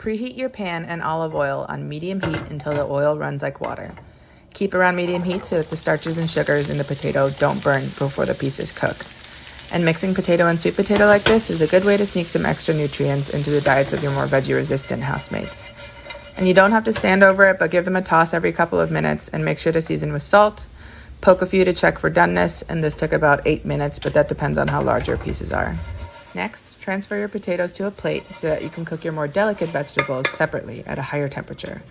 Preheat your pan and olive oil on medium heat until the oil runs like water. Keep around medium heat so that the starches and sugars in the potato don't burn before the pieces cook. And mixing potato and sweet potato like this is a good way to sneak some extra nutrients into the diets of your more veggie-resistant housemates. And you don't have to stand over it, but give them a toss every couple of minutes and make sure to season with salt. Poke a few to check for doneness, and this took about 8 minutes, but that depends on how large your pieces are. Next, transfer your potatoes to a plate so that you can cook your more delicate vegetables separately at a higher temperature.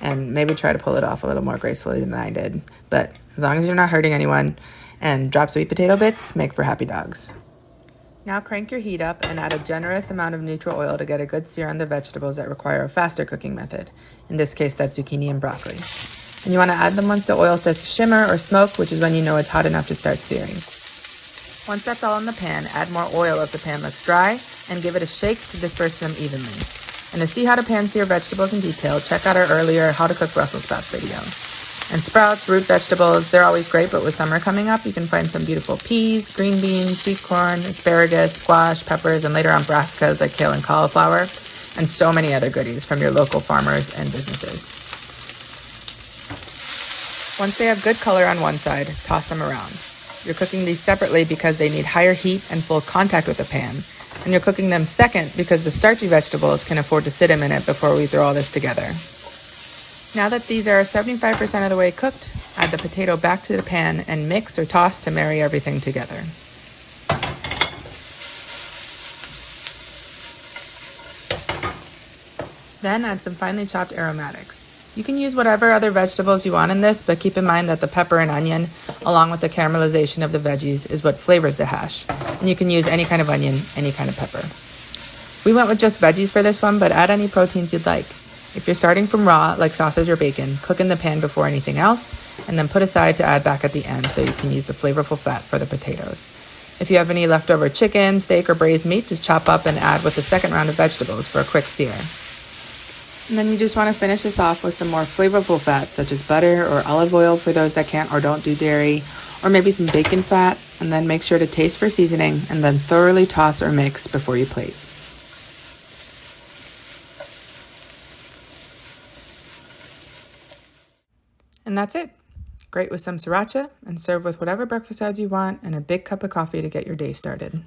And maybe try to pull it off a little more gracefully than I did. But as long as you're not hurting anyone, and drop sweet potato bits make for happy dogs. Now crank your heat up and add a generous amount of neutral oil to get a good sear on the vegetables that require a faster cooking method. In this case, that's zucchini and broccoli. And you want to add them once the oil starts to shimmer or smoke, which is when you know it's hot enough to start searing. Once that's all in the pan, add more oil if the pan looks dry, and give it a shake to disperse them evenly. And to see how to pan sear vegetables in detail, check out our earlier How to Cook Brussels Sprouts video. And sprouts, root vegetables, they're always great, but with summer coming up, you can find some beautiful peas, green beans, sweet corn, asparagus, squash, peppers, and later on brassicas like kale and cauliflower, and so many other goodies from your local farmers and businesses. Once they have good color on one side, toss them around. You're cooking these separately because they need higher heat and full contact with the pan, and you're cooking them second because the starchy vegetables can afford to sit a minute before we throw all this together. Now that these are 75% of the way cooked, add the potato back to the pan and mix or toss to marry everything together. Then add some finely chopped aromatics. You can use whatever other vegetables you want in this, but keep in mind that the pepper and onion, along with the caramelization of the veggies, is what flavors the hash. And you can use any kind of onion, any kind of pepper. We went with just veggies for this one, but add any proteins you'd like. If you're starting from raw, like sausage or bacon, cook in the pan before anything else, and then put aside to add back at the end so you can use the flavorful fat for the potatoes. If you have any leftover chicken, steak, or braised meat, just chop up and add with the second round of vegetables for a quick sear. And then you just want to finish this off with some more flavorful fat, such as butter or olive oil for those that can't or don't do dairy, or maybe some bacon fat, and then make sure to taste for seasoning, and then thoroughly toss or mix before you plate. And that's it. Great with some sriracha, and serve with whatever breakfast sides you want and a big cup of coffee to get your day started.